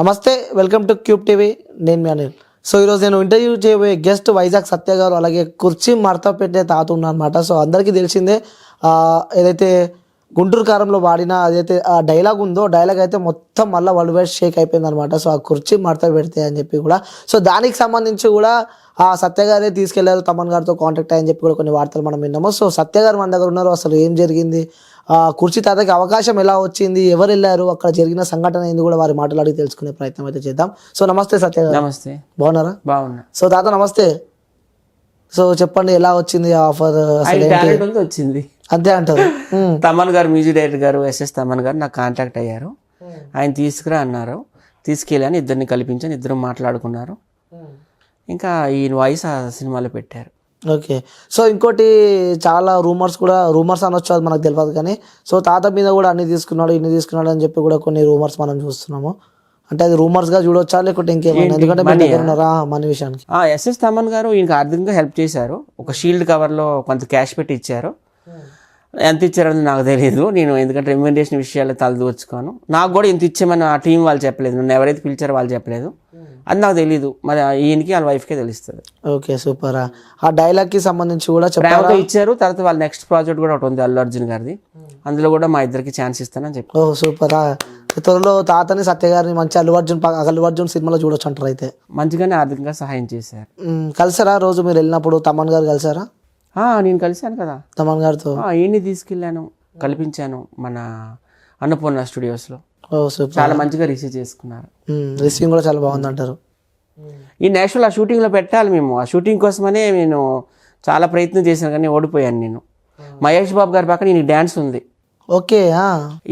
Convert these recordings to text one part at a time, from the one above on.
నమస్తే, welcome to cube TV. నేను మీ Anil. So ఈరోజు నేను ఇంటర్వ్యూ చేయబోయే గెస్ట్ వైజాగ్ సత్య గారు, అలాగే కుర్చీ మడత పెట్టే తాత ఉన్నారన్నమాట. సో అందరికీ తెలిసిందే, ఏదైతే గుంటూరు కారంలో వాడిన అదైతే ఆ డైలాగ్ ఉందో, డైలాగ్ అయితే మొత్తం మళ్ళీ వరల్డ్ వైడ్ షేక్ అయిపోయింది అనమాట. సో ఆ కుర్చీ మడత పెడితే అని చెప్పి కూడా, సో దానికి సంబంధించి కూడా ఆ సత్య గారే తీసుకెళ్లారు, తమన్ గారితో కాంటాక్ట్ అయ్యని చెప్పి కూడా కొన్ని వార్తలు మనం విన్నాము. సో సత్య గారు మన దగ్గర ఉన్నారు. అసలు ఏం జరిగింది, కుర్చీ తాతకి అవకాశం ఎలా వచ్చింది, ఎవరు వెళ్ళారు, అక్కడ జరిగిన సంఘటన ఏంది కూడా వారి మాటలు అడిగి తెలుసుకునే ప్రయత్నం అయితే చేద్దాం. సో నమస్తే సత్య గారు. నమస్తే. బాగున్నారా? బాగున్నా. సో తాత నమస్తే. సో చెప్పండి, ఎలా వచ్చింది ఆఫర్? వచ్చింది అంతే అంటారు. తమన్ గారు, మ్యూజిక్ డైరెక్టర్ గారు, ఎస్ఎస్ తమన్ గారు నాకు కాంటాక్ట్ అయ్యారు. ఆయన తీసుకురా అన్నారు. తీసుకెళ్ళాను, ఇద్దరిని కల్పించాను, ఇద్దరు మాట్లాడుకున్నారు. ఇంకా ఈ వాయిస్ ఆ సినిమాలో పెట్టారు. ఓకే. సో ఇంకోటి, చాలా రూమర్స్ అనొచ్చు, అది మనకు తెలియదు కానీ, సో తాత మీద కూడా అన్ని తీసుకున్నాడు, ఇన్ని తీసుకున్నాడు అని చెప్పి కూడా కొన్ని రూమర్స్ మనం చూస్తున్నాము. అంటే అది రూమర్స్ గా చూడొచ్చా, లేకుంటే ఇంకేమైనా? ఎందుకంటే మనీ విషయానికి ఎస్ఎస్ తమన్ గారు ఈయనకి ఆర్థికంగా హెల్ప్ చేశారు. ఒక షీల్డ్ కవర్ లో కొంత క్యాష్ పెట్టి ఇచ్చారు. ఎంత ఇచ్చారని నాకు తెలియదు. నేను ఎందుకంటే రెమ్యూనరేషన్ విషయాలు తలదూర్చుకోను. నాకు కూడా ఇంత ఇచ్చామని ఆ టీం వాళ్ళు చెప్పలేదు, నన్ను ఎవరైతే పిలిచారో వాళ్ళు చెప్పలేదు. అది నాకు తెలియదు, మరి ఈయనకి వాళ్ళ వైఫ్కే తెలుస్తుంది. Okay, super. ఆ డైలాగ్ కి సంబంధించి కూడా ప్రేమతో ఇచ్చారు. తర్వాత వాళ్ళ నెక్స్ట్ ప్రాజెక్ట్ కూడా ఒకటి ఉంది, అల్లు అర్జున్ గారిది. అందులో కూడా మా ఇద్దరికి ఛాన్స్ ఇస్తానని చెప్పి. ఓ సూపర్. త్వరలో తాతని సత్య గారిని మంచి అల్లు అర్జున్ సినిమాలో చూడొచ్చు అంటారు. అయితే మంచిగానే ఆర్థికంగా సహాయం చేశారు. కలిసారా రోజు మీరు వెళ్ళినప్పుడు? తమన్ గారు కలిసారా? నేను కలిశాను కదా తమన్ గారితో. ఈయన్ని తీసుకెళ్ళాను, కల్పించాను మన అన్నపూర్ణ స్టూడియోస్లో. చాలా మంచిగా రిసీవ్ చేసుకున్నారు. రిసీవింగ్ కూడా చాలా బాగుంది అంటారు. ఈ నేషనల్ ఆ షూటింగ్లో పెట్టాలి మేము. ఆ షూటింగ్ కోసమనే నేను చాలా ప్రయత్నం చేశాను, కానీ ఓడిపోయాను నేను. మహేష్ బాబు గారి పక్కన ఈయన డ్యాన్స్ ఉంది. ఓకే.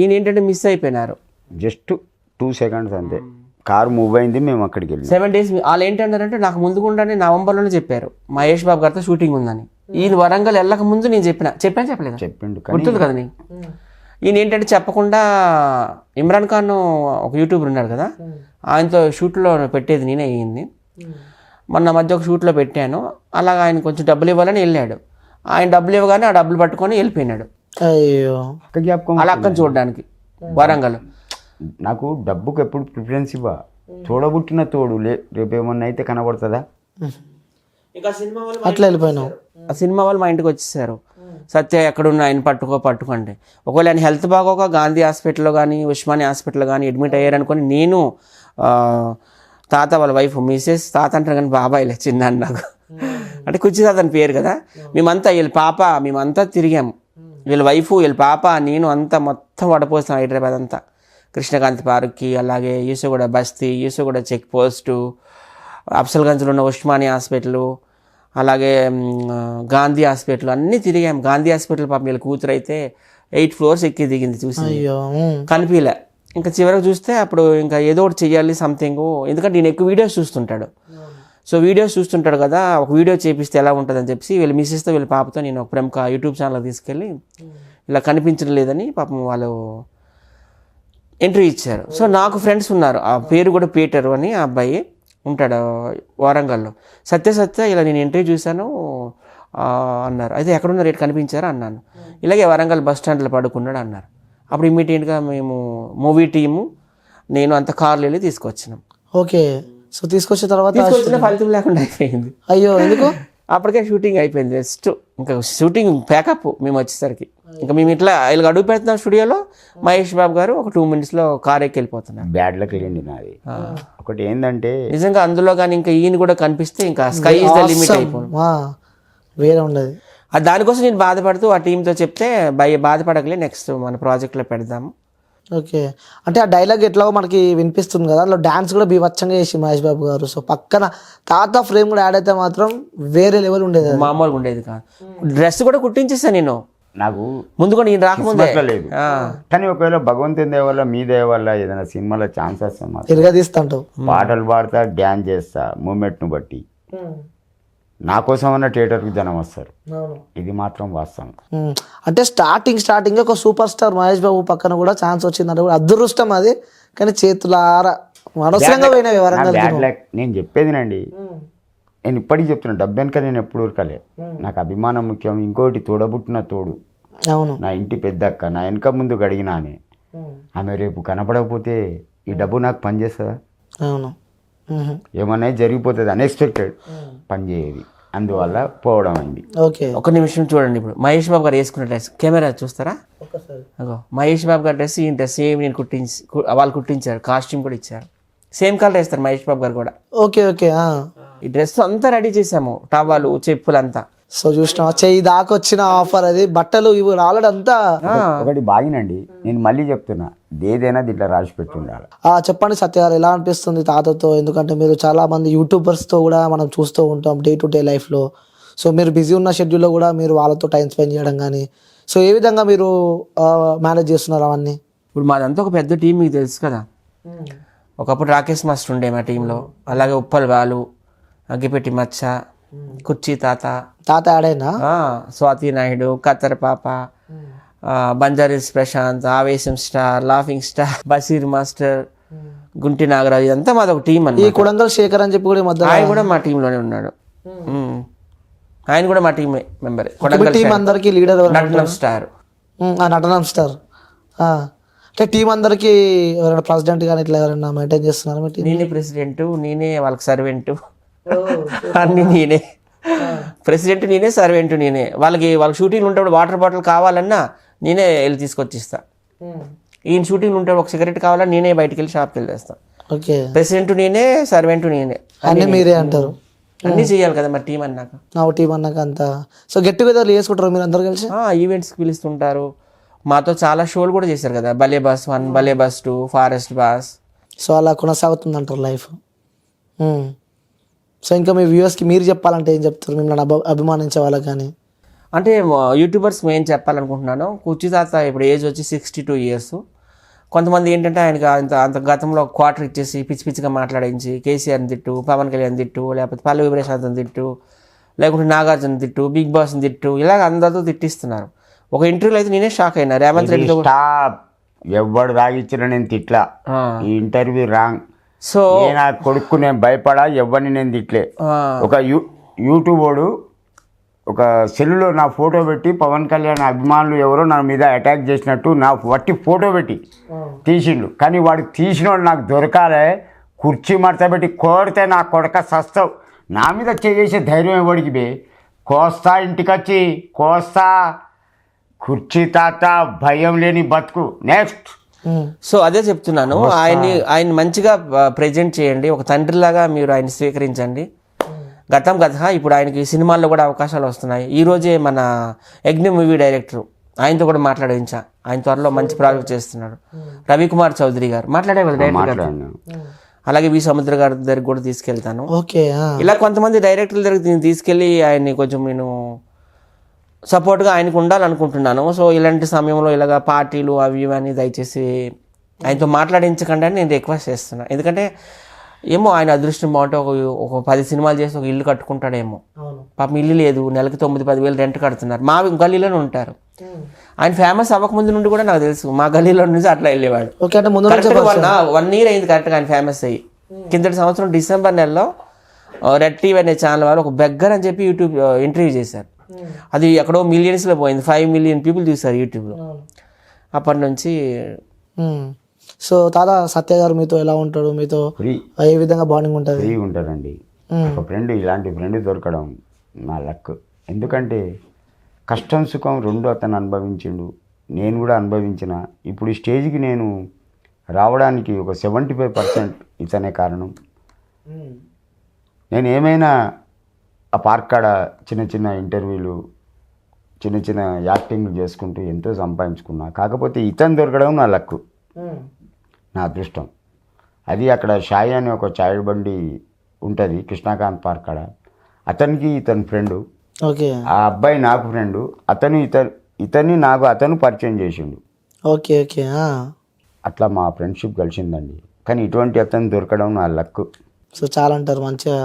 ఈయన ఏంటంటే మిస్ అయిపోయినారు. జస్ట్ 2 seconds అంతే. కారు మూవ్ అయింది, మేము అక్కడికి వెళ్ళి 7 days. వాళ్ళు ఏంటంటారంటే, నాకు ముందుకుండానే నవంబర్లోనే చెప్పారు మహేష్ బాబు గారితో షూటింగ్ ఉందని. ఈయన వరంగల్ వెళ్ళక ముందు నేను చెప్పలేదు. గుర్తుంది కదా నీకు? ఈయన ఏంటంటే చెప్పకుండా, ఇమ్రాన్ ఖాన్ ఒక యూట్యూబర్ ఉన్నాడు కదా, ఆయనతో షూట్లో పెట్టేది నేనే అయ్యింది. మొన్న మధ్య ఒక షూట్లో పెట్టాను. అలాగా ఆయన కొంచెం డబ్బులు ఇవ్వాలని వెళ్ళాడు. ఆయన డబ్బులు ఇవ్వగానే ఆ డబ్బులు పట్టుకొని వెళ్ళిపోయినాడు. అయ్యో, అలా అక్కని చూడడానికి వరంగల్. నాకు డబ్బుకు ఎప్పుడు ప్రిఫరెన్స్ ఇవ్వ. చూడబుట్టిన తోడు రేపు ఏమన్నా అయితే కనబడుతుందా? అట్లా వెళ్ళిపోయినావు. ఆ సినిమా వాళ్ళు మా ఇంటికి వచ్చేసారు. సత్య ఎక్కడున్నా ఆయన పట్టుకోండి. ఒకవేళ ఆయన హెల్త్ బాగోక గాంధీ హాస్పిటల్లో కానీ, ఉస్మానియా హాస్పిటల్లో కానీ అడ్మిట్ అయ్యారనుకొని, నేను తాత వాళ్ళ వైఫ్ మిసెస్ తాత అంటారు కానీ బాబాయిలే చిన్న నాకు, అంటే కుర్చీ తాత అని పేరు కదా. మేమంతా తిరిగాము. వీళ్ళ వైఫ్, వీళ్ళ పాప, నేను అంతా మొత్తం వడపోస్తాం హైదరాబాద్ అంతా. కృష్ణకాంత్ పార్క్కి, అలాగే యూసుగూడ బస్తీ, యూసుగూడ చెక్ పోస్టు, అఫ్సల్గంజ్లో ఉన్న ఉస్మానియా హాస్పిటల్, అలాగే గాంధీ హాస్పిటల్ అన్నీ తిరిగాము. గాంధీ హాస్పిటల్ పాపం వీళ్ళ కూతురు అయితే 8 floors ఎక్కి దిగింది, చూసి కనిపించలే. ఇంకా చివరికి చూస్తే అప్పుడు ఇంకా ఏదో ఒకటి చెయ్యాలి సంథింగ్. ఎందుకంటే నేను ఎక్కువ వీడియోస్ చూస్తుంటాడు. సో వీడియోస్ చూస్తుంటాడు కదా, ఒక వీడియో చేపిస్తే ఎలా ఉంటుందని చెప్పి వీళ్ళ మిస్సెస్తో, వీళ్ళ పాపతో నేను ఒక ప్రముఖ యూట్యూబ్ ఛానల్ తీసుకెళ్ళి, ఇలా కనిపించడం లేదని పాపం వాళ్ళు ఇంటర్వ్యూ ఇచ్చారు. సో నాకు ఫ్రెండ్స్ ఉన్నారు, ఆ పేరు కూడా పీటర్ అని ఆ అబ్బాయి ఉంటాడు వరంగల్లో. సత్య ఇలా నేను ఇంటర్వ్యూ చూశాను అన్నారు. అయితే ఎక్కడున్న రేటు కనిపించారా అన్నాను. ఇలాగే వరంగల్ బస్ స్టాండ్లో పడుకున్నాడు అన్నారు. అప్పుడు ఇమ్మీడియట్గా మేము మూవీ టీము, నేను అంత కార్లు వెళ్ళి తీసుకొచ్చినాం. ఓకే. సో తీసుకొచ్చిన తర్వాత ఫలితం లేకుండా అయిపోయింది. అయ్యో, ఎందుకు? అప్పటికే షూటింగ్ అయిపోయింది. జస్ట్ ఇంకా షూటింగ్ ప్యాకప్ మేము వచ్చేసరికి. ఇంకా మేము ఇట్లా ఇలా అడుగు పెడుతున్నాం స్టూడియోలో. మహేష్ బాబు గారు ఒక 2 minutes కార్ ఎక్కి వెళ్ళిపోతున్నారు. బ్యాడ్ లక్ లేండి నాది. ఒకటి ఏంటంటే నిజంగా అందులో కానీ ఇంకా ఈయన కూడా కనిపిస్తే ఇంకా స్కై ఇస్ ద లిమిట్ అయిపోయింది. వేరే ఉండదు. దానికోసం నేను బాధపడుతూ ఆ టీంతో చెప్తే బాధపడకలే, నెక్స్ట్ మన ప్రాజెక్ట్లో పెడదాము. ఓకే. అంటే ఆ డైలాగ్ ఎట్లాగో మనకి వినిపిస్తుంది కదా, అందులో డాన్స్ కూడా బీభత్సంగా చేసి మహేష్ బాబు గారు. సో పక్కన తాత ఫ్రేమ్ కూడా యాడ్ అయితే మాత్రం వేరే లెవెల్ ఉండేది, మామూలుగా ఉండేది కాదు. డ్రెస్ కూడా కుట్టించేసాను నేను. నాకు ముందు కూడా నేను రాకముందే లేదు, కానీ ఒకవేళ భగవంతుని దయ వల్ల, మీ దయ వల్ల ఏదైనా సినిమాలో ఛాన్స్ వస్తే తిరగా తీస్తాంటావు. పాటలు పాడతా, డ్యాన్స్ చేస్తా, మూమెంట్ను బట్టి. నా కోసం అన్న థియేటర్కి జనం వస్తారు, ఇది మాత్రం వాస్తవం. అంటే స్టార్టింగ్ ఒక సూపర్ స్టార్ మహేష్ బాబు పక్కన కూడా ఛాన్స్ వచ్చిందంటే కూడా అదృష్టం అది. కానీ చేతులారా అనవసరంగా పోయినవి వరంగల్. నేను చెప్పేదినండి, నేను ఇప్పటికీ చెప్తున్నా, డబ్బు వెనక నేను ఎప్పుడు ఉరకలే. నాకు అభిమానం ముఖ్యం. ఇంకోటి తోడబుట్టిన తోడు, అవును, నా ఇంటి పెద్దక్క, నా వెనక ముందు గడిగినా ఆమె రేపు కనపడకపోతే ఈ డబ్బు నాకు పనిచేస్తుందా? అవును. మ్మ్. ఏమన్నా జరిగిపోతుంది అన్ఎక్స్పెక్టెడ్ పని చేయదు, అందువల్ల పోవడం అయింది. ఓకే. ఒక నిమిషం చూడండి, ఇప్పుడు మహేష్ బాబు గారు వేసుకున్న డ్రెస్ కెమెరా చూస్తారా? అగో మహేష్ బాబు గారి డ్రెస్ ఈ డ్రెస్ సేమ్ నేను వాళ్ళు కుట్టించారు, కాస్ట్యూమ్ కూడా ఇచ్చారు, సేమ్ కలర్ వేస్తారు మహేష్ బాబు గారు కూడా. Okay okay. ఈ డ్రెస్ అంతా రెడీ చేసాము, టవాలు చెప్పులు అంతా. సో చూసినా చెయ్యి దాకా వచ్చిన ఆఫర్ అది, బట్టలు ఇవి ఆల్రెడీ అంతా. ఒకటి బాగినండి, నేను మళ్ళీ చెప్తున్నా, ఏదైనా దీంట్లో రాసి పెట్టి ఉండాలి. చెప్పండి సత్య గారు, ఎలా అనిపిస్తుంది తాతతో? ఎందుకంటే మీరు చాలా మంది యూట్యూబర్స్తో కూడా మనం చూస్తూ ఉంటాం డే టు డే లైఫ్లో. సో మీరు బిజీ ఉన్న షెడ్యూల్లో కూడా మీరు వాళ్ళతో టైం స్పెండ్ చేయడం కానీ, సో ఏ విధంగా మీరు మేనేజ్ చేస్తున్నారు అవన్నీ? ఇప్పుడు మాదంతా ఒక పెద్ద టీం, మీకు తెలుసు కదా. ఒకప్పుడు రాకేష్ మాస్టర్ ఉండే మా టీంలో, అలాగే ఉప్పల్ బాలు, అగ్గిపెట్టి మచ్చ, కుర్చీ తాత ఆడైనా, స్వాతి నాయుడు, కత్తర్ పాప, బంజారీస్ ప్రశాంత్, ఆవేశం star, laughing star, Basheer master, Gunti Nagaraju, ఇదంతా మాది ఒక టీం ఈ కొడంగల్ శేఖర్ అని చెప్పి కూడా మధ్య ఆయన కూడా మా టీంలోనే ఉన్నాడు. ఆయన కూడా మా టీం మెంబర్. టీం అందరికి లీడర్ నటనం స్టార్. నటనం స్టార్ అంటే టీం అందరికి ఎవరైనా ప్రెసిడెంట్ కానీ ఇట్లా ఎవరైనా మెయింటైన్ చేస్తున్నారు? నేనే ప్రెసిడెంట్, నేనే వాళ్ళకి సర్వెంట్, అన్ని నేనే. ప్రెసిడెంట్ నేనే, సర్వెంట్ నేనే. వాళ్ళకి షూటింగ్ ఉంటే వాటర్ బాటిల్ కావాలన్నా నేనే వెళ్ళి తీసుకొచ్చిస్తా. ఈయన షూటింగ్ ఉంటే ఒక సిగరెట్ కావాలన్నా నేనే బయటకు వెళ్ళి షాప్కి వెళ్ళేస్తా. ఓకే. ప్రెసిడెంట్ నేనే, సర్వెంట్ నేనే, అన్నీ మీరే అంటారు. అన్నీ చేయాలి కదా మరి టీం అన్నాక. టీం అన్నాక అంతా. సో గెట్ టుగెదర్ చేసుకుంటారు మీరు అందరు కలిసి? ఈవెంట్స్కి పిలుస్తుంటారు. మాతో చాలా షోలు కూడా చేశారు కదా, భలే బస్ 1, భలే బస్ 2, ఫారెస్ట్ బాస్. సో అలా కొనసాగుతుంది అంటారు లైఫ్. సో ఇంకా మీ వ్యూవర్స్కి మీరు చెప్పాలంటే ఏం చెప్తారు, మిమ్మల్ని అభిమానించే వాళ్ళకి కానీ? అంటే యూట్యూబర్స్ ఏం చెప్పాలనుకుంటున్నాను, కుర్చీ తాత ఇప్పుడు ఏజ్ వచ్చి 62 years. కొంతమంది ఏంటంటే ఆయనకి అంత గతంలో క్వార్టర్ ఇచ్చేసి పిచ్చి పిచ్చిగా మాట్లాడించి కేసీఆర్ని తిట్టు, పవన్ కళ్యాణ్ తిట్టు, లేకపోతే పల్లవి ప్రశాంత్ని తిట్టు, లేకుంటే నాగార్జున తిట్టు, బిగ్ బాస్ని తిట్టు, ఇలాగ అందరితో తిట్టిస్తున్నారు. ఒక ఇంటర్వ్యూలో అయితే నేనే షాక్ అయినా, రేవంత్ రెడ్డితో. ఎవడు రాగిచ్చినా నేను తిట్లా, ఈ ఇంటర్వ్యూ రాంగ్. సో నా కొడుకు నేను భయపడా, ఎవరిని నేను తిట్లే. ఒక యూట్యూబ్ వాడు ఒక సెల్లులో నా ఫోటో పెట్టి పవన్ కళ్యాణ్ అభిమానులు ఎవరో నా మీద అటాక్ చేసినట్టు నా వట్టి ఫోటో పెట్టి తీసిండు. కానీ వాడు తీసినోడు నాకు దొరకాలే, కుర్చీ మడత పెట్టి కోరితే నా కొడక సస్తావు. నా మీద చేసే ధైర్యం ఎవడికి బే? కోస్తా, ఇంటికి వచ్చి కోస్తా. కుర్చీ తాత భయం లేని బతుకు. నెక్స్ట్. సో అదే చెప్తున్నాను, ఆయన మంచిగా ప్రెజెంట్ చేయండి, ఒక తండ్రిలాగా మీరు ఆయన స్వీకరించండి. గతం కథ, ఇప్పుడు ఆయనకి సినిమాల్లో కూడా అవకాశాలు వస్తున్నాయి. ఈ రోజే మన యజ్ఞ మూవీ డైరెక్టర్, ఆయనతో కూడా మాట్లాడించా. ఆయన త్వరలో మంచి ప్రాజెక్ట్ చేస్తున్నాడు. రవికుమార్ చౌదరి గారు మాట్లాడే కదా డైరెక్టర్ గారు. అలాగే వి సముద్ర గారి దగ్గరికి కూడా తీసుకెళ్తాను. ఇలా కొంతమంది డైరెక్టర్ల దగ్గరికి తీసుకెళ్ళి ఆయన్ని కొంచెం నేను సపోర్ట్గా ఆయనకు ఉండాలనుకుంటున్నాను. సో ఇలాంటి సమయంలో ఇలాగ పార్టీలు అవి ఇవన్నీ దయచేసి ఆయనతో మాట్లాడించకండి అని నేను రిక్వెస్ట్ చేస్తున్నాను. ఎందుకంటే ఏమో ఆయన అదృష్టం బాగుంటే ఒక 10 సినిమాలు చేసి ఒక ఇల్లు కట్టుకుంటాడేమో. పాపం ఇల్లు లేదు, నెలకి 9-10 వేలు రెంట్ కడుతున్నారు. మా గల్లీలోనే ఉంటారు. ఆయన ఫేమస్ అవ్వకముందు నుండి కూడా నాకు తెలుసు, మా గల్లీలో నుంచి అట్లా వెళ్ళేవాడు. 1 year అయింది కరెక్ట్గా ఆయన ఫేమస్ అయ్యి. కిందటి సంవత్సరం డిసెంబర్ నెలలో రెడ్ టీవీ అనే ఛానల్ వాళ్ళు ఒక బెగ్గర్ అని చెప్పి యూట్యూబ్ ఇంటర్వ్యూ చేశారు. అది ఎక్కడో మిలియన్స్లో పోయింది, 5 million people చూసారు యూట్యూబ్లో. అప్పటి నుంచి. సో తాత సత్య గారు మీతో ఎలా ఉంటాడు, మీతో ఏ విధంగా బాండింగ్ ఉంటుంది? ఫ్రీ ఉంటారండి. ఒక ఫ్రెండ్, ఇలాంటి ఫ్రెండ్ దొరకడం నా లక్. ఎందుకంటే కష్టం సుఖం రెండు అతను అనుభవించిండు, నేను కూడా అనుభవించిన. ఇప్పుడు ఈ స్టేజ్కి నేను రావడానికి ఒక 75% ఇతనే కారణం. నేను ఏమైనా ఆ పార్క్ కాడ చిన్న చిన్న ఇంటర్వ్యూలు, చిన్న చిన్న యాక్టింగ్లు చేసుకుంటూ ఎంతో సంపాదించుకున్నా. కాకపోతే ఇతను దొరకడం నా లక్, నా అదృష్టం. అది అక్కడ షాయి అనే ఒక చాయ్ బండి ఉంటుంది కృష్ణాకాంత్ పార్క్ కాడ. అతనికి ఇతని ఫ్రెండు, ఆ అబ్బాయి నాకు ఫ్రెండు. ఇతన్ని నాకు అతను పరిచయం చేసిండు. Okay okay. అట్లా మా ఫ్రెండ్షిప్ కలిసిందండి. కానీ ఇటువంటి అతను దొరకడం నా లక్. సో చాలా అంటారు మంచిగా,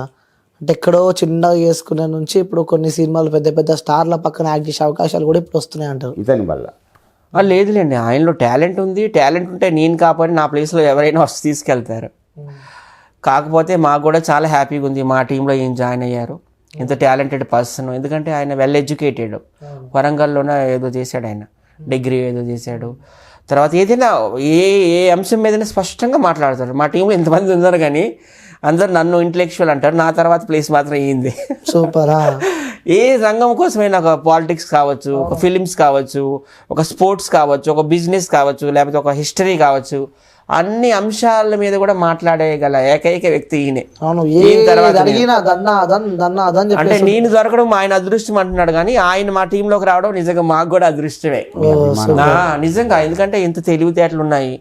అంటే ఎక్కడో చిన్నగా చేసుకునే నుంచి ఇప్పుడు కొన్ని సినిమాలు పెద్ద పెద్ద స్టార్ల పక్కన యాక్ట్ చేసే అవకాశాలు కూడా ఇప్పుడు వస్తున్నాయి అంటారు ఇతని వల్ల. లేదులేండి, ఆయనలో టాలెంట్ ఉంది. టాలెంట్ ఉంటే నేను కాకపోతే నా ప్లేస్లో ఎవరైనా వచ్చి తీసుకెళ్తారు. కాకపోతే మాకు కూడా చాలా హ్యాపీగా ఉంది, మా టీంలో ఏం జాయిన్ అయ్యారు. ఇంత టాలెంటెడ్ పర్సన్. ఎందుకంటే ఆయన వెల్ ఎడ్యుకేటెడ్. వరంగల్లోనే ఏదో చేశాడు, ఆయన డిగ్రీ ఏదో చేశాడు. తర్వాత ఏదైనా ఏ ఏ అంశం మీదైనా స్పష్టంగా మాట్లాడతాడు. మా టీంలో ఎంతమంది ఉన్నారు కానీ అందరు నన్ను ఇంటలెక్చువల్ అంటారు, నా తర్వాత ప్లేస్ మాత్రం అయ్యింది. సూపరా. ఏ రంగం కోసమైనా, ఒక పాలిటిక్స్ కావచ్చు, ఒక ఫిలిమ్స్ కావచ్చు, ఒక స్పోర్ట్స్ కావచ్చు, ఒక బిజినెస్ కావచ్చు, లేకపోతే ఒక హిస్టరీ కావచ్చు, అన్ని అంశాల మీద కూడా మాట్లాడేయగల ఏకైక వ్యక్తి ఈయనే. అవును, ఈయన తర్వాత అడిగినా అదని అంటే నేను దొరకడం ఆయన అదృష్టం అంటున్నాడు కానీ ఆయన మా టీంలోకి రావడం నిజంగా మాకు కూడా అదృష్టమే. నిజంగా, ఎందుకంటే ఇంత తెలివితేటలు ఉన్నాయి.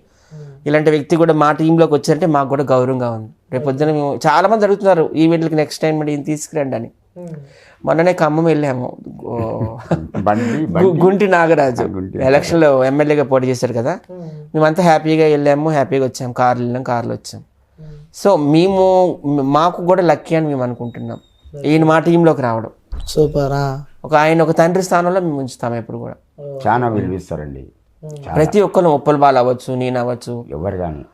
ఇలాంటి వ్యక్తి కూడా మా టీంలోకి వచ్చారంటే మాకు కూడా గౌరవంగా ఉంది. రేపు పొద్దున మేము చాలా మంది అడుగుతున్నారు ఈవెంట్లకి నెక్స్ట్ టైం ఈయన తీసుకురండి అని. మొన్ననే ఖమ్మం వెళ్ళాము, గుంటి నాగరాజు ఎలక్షన్లో ఎమ్మెల్యేగా పోటీ చేశారు కదా, మేమంతా హ్యాపీగా వెళ్ళాము, హ్యాపీగా వచ్చాము, కార్లు వెళ్ళాం, కార్లు వచ్చాం. సో మాకు కూడా లక్కీ అని మేము అనుకుంటున్నాం ఈయన మా టీంలోకి రావడం. సూపరా. ఆయన ఒక తండ్రి స్థానంలో మేము ఉంచుతాం ఎప్పుడు కూడా. చాలా విలువిస్తారండి. ప్రతి ఒక్కరు, ఉప్పల్ బాల్ అవ్వచ్చు, నేను అవ్వచ్చు, ఎవరు కానీ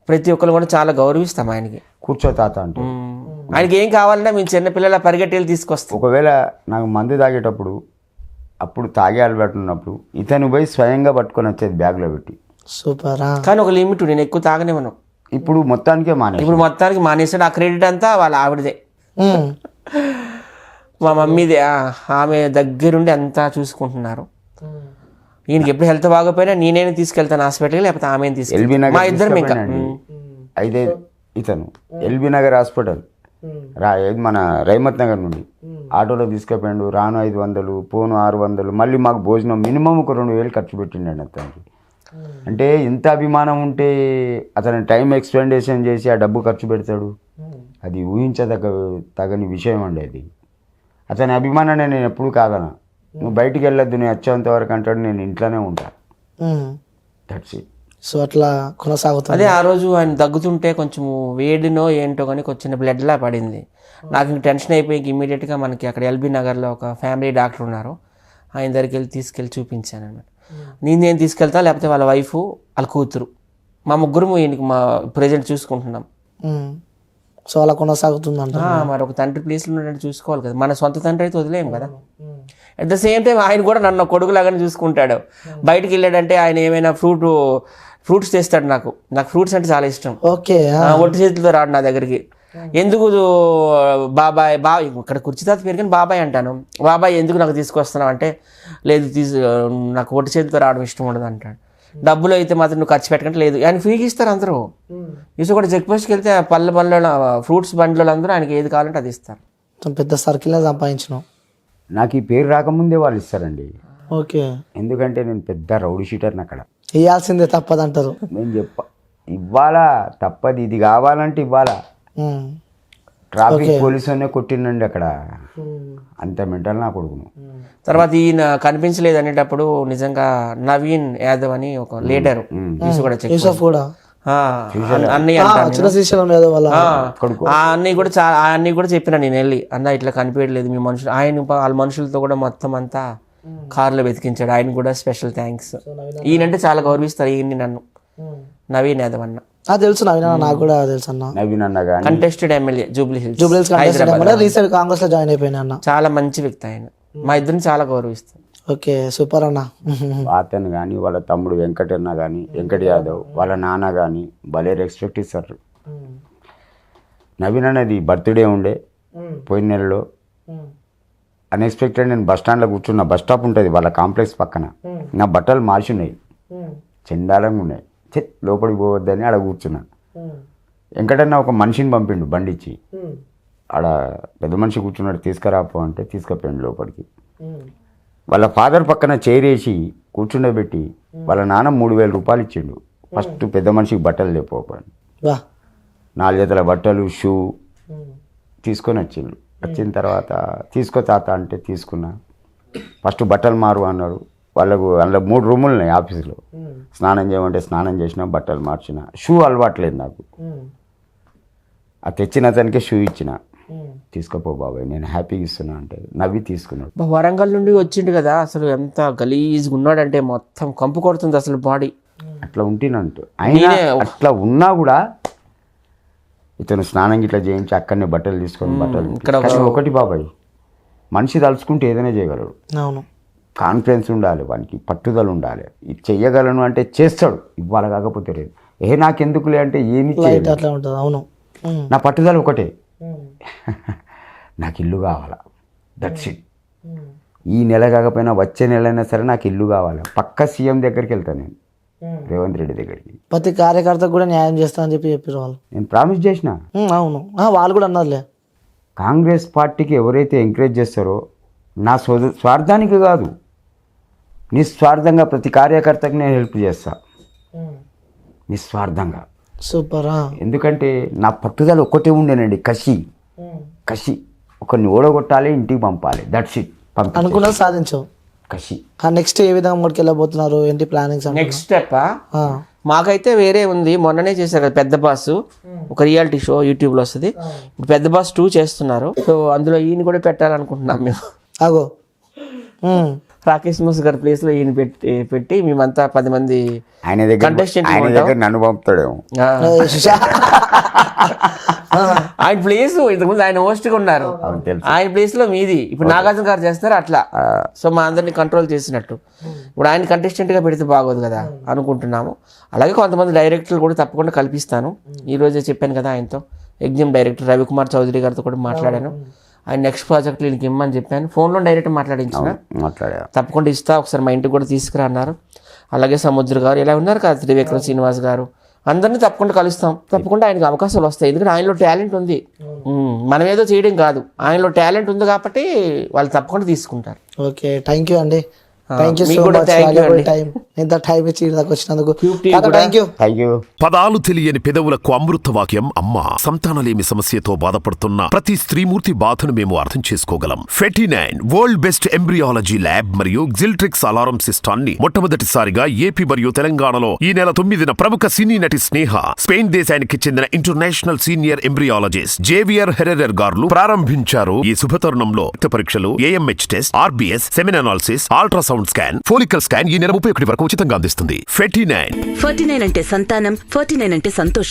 ప్రతి ఒక్కరు కూడా చాలా గౌరవిస్తాం ఆయనకి. కూర్చో తాత అంటే ఆయనకి ఏం కావాలన్నా మేము చిన్నపిల్లల పరిగెట్టి తీసుకొస్తాం. ఒకవేళ నాకు మందు తాగేటప్పుడు అప్పుడు తాగే అలవాటు ఉన్నప్పుడు ఇతను పోయి స్వయంగా పట్టుకొని వచ్చేది బ్యాగ్లో పెట్టి. సూపరా. కానీ ఒక లిమిట్, నేను ఎక్కువ తాగనివ్వను. ఇప్పుడు మొత్తానికే మానేసాడు. ఆ క్రెడిట్ అంతా వాళ్ళ ఆవిడదే, మా మమ్మీదే. ఆమె దగ్గరుండి అంతా చూసుకుంటున్నారు. ఈయనకి ఎప్పుడు హెల్త్ బాగోపోయినా నేనే తీసుకెళ్తాను హాస్పిటల్కి, లేకపోతే ఆమె తీసుకెళ్తాను, మా ఇద్దరం. ఇంకా అయితే ఇతను ఎల్బీ నగర్ హాస్పిటల్ మన రైమత్ నగర్ నుండి ఆటోలో తీసుకుపోయాడు. రాను 500, పోను 600, మళ్ళీ మాకు భోజనం మినిమం ఒక 2000 ఖర్చు పెట్టిండండి అతనికి. అంటే ఎంత అభిమానం ఉంటే అతను టైం ఎక్స్పెండేషన్ చేసి ఆ డబ్బు ఖర్చు పెడతాడు. అది తగని విషయం అండి అది. అతని అభిమానాన్ని నేను ఎప్పుడు కాదనా. నువ్వు బయటికి వెళ్ళొద్దు, నేను వచ్చేంత వరకు అంటాడు, నేను ఇంట్లోనే ఉంటా. That's it. సో అట్లా కొనసాగుతుంది. అదే ఆ రోజు ఆయన దగ్గుతుంటే కొంచెం వేడినో ఏంటో కానీ కొంచెం బ్లడ్లా పడింది. నాకు ఇంక టెన్షన్ అయిపోయి ఇమీడియట్గా మనకి అక్కడ ఎల్బీ నగర్లో ఒక ఫ్యామిలీ డాక్టర్ ఉన్నారు, ఆయన దగ్గరికి తీసుకెళ్ళి చూపించాను అనమాట. నేను తీసుకెళ్తా, లేకపోతే వాళ్ళ వైఫ్, వాళ్ళ కూతురు, మా ముగ్గురు ఈయనకి మా ప్రెజెంట్ చూసుకుంటున్నాం. సో అలా కొనసాగుతుందంట. మరి ఒక తండ్రి ప్లేస్లో ఉన్నట్టు చూసుకోవాలి కదా, మన సొంత తండ్రి అయితే వదిలేము కదా. అట్ ద సేమ్ టైం ఆయన కూడా నన్ను కొడుకులాగానే చూసుకుంటాడు. బయటికి వెళ్ళాడంటే ఆయన ఏమైనా ఫ్రూట్స్ తెస్తాడు. నాకు ఫ్రూట్స్ అంటే చాలా ఇష్టం. ఓకే. ఒట్టి చేతులతో రాడు నా దగ్గరికి. ఎందుకు బాబాయ్ ఇక్కడ కుర్చీతాత పెరిగిన బాబాయ్ అంటాను. బాబాయ్ ఎందుకు నాకు తీసుకొస్తున్నావు అంటే, లేదు నాకు ఒట్టి చేతితో రావడం ఇష్టం ఉండదు అంటాడు. డబ్బులు అయితే మాత్రం నువ్వు ఖర్చు పెట్టకంటే, లేదు ఆయన ఫ్రీగా ఇస్తారు అందరూ. ఇసు కూడా చెక్ పోస్ట్కి వెళ్తే పళ్ళ ఫ్రూట్స్ బండ్లలో అందరూ ఆయనకి ఏది కావాలంటే అది ఇస్తారు. పెద్ద సర్కిల్నే సంపాదించినావు. నాకు ఈ పేరు రాకముందే వాళ్ళు ఇస్తారండి. ఓకే. ఎందుకంటే నేను పెద్ద రౌడీ షీటర్ని అక్కడ. ఇవ్వాల్సిందే తప్పదంటారు. నేను ఇవ్వాలా తప్పది, ఇది కావాలంటే ఇవ్వాలా. ట్రాఫిక్ పోలీసునే కొట్టిండండి అక్కడ, అంత మెంటల్ నా కొడుకును. తర్వాత ఈయన కనిపించలేదు అనేటప్పుడు నిజంగా నవీన్ యాదవ్ అని ఒక లీడర్ కూడా అన్నయ్య అన్నీ కూడా చెప్పిన నేను వెళ్ళి, అన్న ఇట్లా కనిపించలేదు మీ మనుషులు. ఆయన వాళ్ళ మనుషులతో కూడా మొత్తం అంతా కార్లో వెతికించాడు. ఆయన కూడా స్పెషల్ థ్యాంక్స్. ఈయనంటే చాలా గౌరవిస్తారు ఈయన్ని, నన్ను. నవీన్ యాదవ్ అన్న తెలుసు, నవీన్ అన్న నాకు కూడా తెలుసు అన్న. నవీన్ అన్న contested MLA Jubilee hills recent Congress లో జాయిన్ అయిపోయినా అన్న. చాలా మంచి వ్యక్తి ఆయన, మా ఇద్దరిని చాలా గౌరవిస్తాం. ఓకే, సూపర్ అన్న. అతను కానీ వాళ్ళ తమ్ముడు వెంకటన్న కానీ, వెంకట యాదవ్ వాళ్ళ నాన్న కానీ భలే రెస్పెక్ట్ ఇస్తారు. నవీన్ అనేది బర్త్డే ఉండే పోయిన నెలలో. అన్ఎక్స్పెక్టెడ్ నేను బస్ స్టాండ్లో కూర్చున్నా. బస్ స్టాప్ ఉంటుంది వాళ్ళ కాంప్లెక్స్ పక్కన. నా బట్టలు మార్చున్నాయి, చెండాలంగా ఉన్నాయి. లోపలికి పోవద్దని ఆడ కూర్చున్నా. వెంకటన్న ఒక మనిషిని పంపిండు బండి ఇచ్చి. ఆడ పెద్ద మనిషి కూర్చున్నాడు, తీసుకురాపో అంటే తీసుకుపోయాడు లోపలికి. వాళ్ళ ఫాదర్ పక్కన చైర్ వేసి కూర్చుండబెట్టి వాళ్ళ నాన్న 3000 రూపాయలు ఇచ్చిండు. ఫస్ట్ పెద్ద మనిషికి బట్టలు లేకపోయాడు. 4 జతల బట్టలు, షూ తీసుకొని వచ్చిండు. వచ్చిన తర్వాత తీసుకో తాత అంటే తీసుకున్నా. ఫస్ట్ బట్టలు మారు అన్నారు. వాళ్ళకు అందులో 3 రూములు ఉన్నాయి ఆఫీసులో. స్నానం చేయమంటే స్నానం చేసిన, బట్టలు మార్చిన. షూ అలవాట్లేదు నాకు. ఆ తెచ్చిన అతనికి షూ ఇచ్చిన. తీసుకోపో బాబాయ్ నేను హ్యాపీగా ఇస్తున్నా అంటే నవ్వి తీసుకున్నాడు. వరంగల్ నుండి వచ్చిండు కదా, అసలు ఎంత గలీజ్గా ఉన్నాడంటే మొత్తం కంపు కొడుతుంది అసలు బాడీ. అట్లా ఉంటేనంటూ అయినా అట్లా ఉన్నా కూడా ఇతను స్నానం ఇట్లా చేయించి అక్కడనే బట్టలు తీసుకొని బట్టలు. ఒకటి బాబాయ్, మనిషి తలుచుకుంటే ఏదైనా చేయగలడు. అవును. కాన్ఫిడెన్స్ ఉండాలి, వానికి పట్టుదల ఉండాలి. ఇది చెయ్యగలను అంటే చేస్తాడు, ఇవ్వాలి కాకపోతే లేదు. నాకెందుకులే అంటే ఏమి లైట్ అట్లా ఉంటుంది. అవును. నా పట్టుదల ఒకటే, నాకు ఇల్లు కావాలా, దట్స్ ఇట్. ఈ నెల కాకపోయినా వచ్చే నెల అయినా సరే నాకు ఇల్లు కావాలి. పక్క సీఎం దగ్గరికి వెళ్తాను నేను, రేవంత్ రెడ్డి దగ్గరికి. ప్రతి కార్యకర్తకు కూడా న్యాయం చేస్తా అని చెప్పారు వాళ్ళు. నేను ప్రామిస్ చేసిన. అవును, వాళ్ళు కూడా అన్నారులే. కాంగ్రెస్ పార్టీకి ఎవరైతే ఎంకరేజ్ చేస్తారో నా స్వార్థానికి కాదు, నిస్వార్థంగా ప్రతి కార్యకర్తకు నేను హెల్ప్ చేస్తా, నిస్వార్థంగా. సూపర్. ఎందుకంటే నా పట్టుదల ఒక్కటే ఉండేనండి, కసి. ఒకరిని ఓడగొట్టాలి, ఇంటికి పంపాలి, దట్స్ ఇట్. అనుకున్నది సాధించావు. కసి. నెక్స్ట్ ఏ విధంగా ముందుకు వెళ్ళబోతున్నారు, ఏంటి ప్లానింగ్స్? నెక్స్ట్ స్టెప్ మాకైతే వేరే ఉంది. మొన్ననే చేశారు కదా పెద్ద బాస్, ఒక రియాలిటీ షో యూట్యూబ్లో వస్తుంది. ఇప్పుడు పెద్ద బాస్ 2 చేస్తున్నారు. సో అందులో ఈయన కూడా పెట్టాలనుకుంటున్నాం మేము. అగో రాకేష్ మూస్ గారి ప్లేస్ లో ఈయన పెట్టి మేమంతా 10 మంది ఆయన దగ్గర నన్ను పంపుతాడేమో. ఆయన ప్లేస్ ఇంతకుముందు ఆయన హోస్ట్ గా ఉన్నారు, ఆయన ప్లేస్ లో మీది ఇప్పుడు నాగార్జున గారు చేస్తారు అట్లా. సో మా అందరిని కంట్రోల్ చేసినట్టు ఇప్పుడు ఆయన కంటెస్టెంట్ గా పెడితే బాగోదు కదా అనుకుంటున్నాము. అలాగే కొంతమంది డైరెక్టర్లు కూడా తప్పకుండా కల్పిస్తాను. ఈ రోజే చెప్పాను కదా ఆయనతో, ఎగ్జిమ్ డైరెక్టర్ రవికుమార్ చౌదరి గారితో కూడా మాట్లాడాను. ఆయన నెక్స్ట్ ప్రాజెక్ట్ ఈయనకి ఇమ్మని చెప్పాను, ఫోన్లో డైరెక్ట్ మాట్లాడించిన. తప్పకుండా ఇస్తా, ఒకసారి మా ఇంటికి కూడా తీసుకురా అన్నారు. అలాగే సముద్ర గారు ఇలా ఉన్నారు కదా, త్రివిక్రమ్ శ్రీనివాస్ గారు, అందరినీ తప్పకుండా కలుస్తాం. తప్పకుండా ఆయనకు అవకాశాలు వస్తాయి, ఎందుకంటే ఆయనలో టాలెంట్ ఉంది. మనం ఏదో చేయడం కాదు, ఆయనలో టాలెంట్ ఉంది కాబట్టి వాళ్ళు తప్పకుండా తీసుకుంటారు. ఓకే, థ్యాంక్ యూ అండి. Thank you so much. ఇంత టైం ఇచ్చి ఇక్కడికి వచ్చినందుకు థ్యాంక్ యూ. పదాలు తెలియని పెదవులకు అమృత వాక్యం అమ్మ. సంతానలేమి సమస్యతో బాధపడుతున్న ప్రతి స్త్రీమూర్తి బాధను మేము అర్థం చేసుకోగలం. Fertinine world best embryology lab మరియు జిల్ట్రిక్స్ అలారం సిస్టాన్ని మొట్టమొదటిసారిగా ఏపీ మరియు తెలంగాణలో ఈ నెల 9న ప్రముఖ సినీ నటి స్నేహ, స్పెయిన్ దేశానికి చెందిన international senior embryologist Javier Herrera గారు ప్రారంభించారు. ఈ శుభతరుణంలో రక్త పరీక్షలు, AMH test, RBS, సెమిన్ analysis, ultrasound scan, follicle scan ఈ నెల 31 వరకు ఉచితంగా అందిస్తుంది. 49 అంటే సంతానం, 49 అంటే సంతోషం.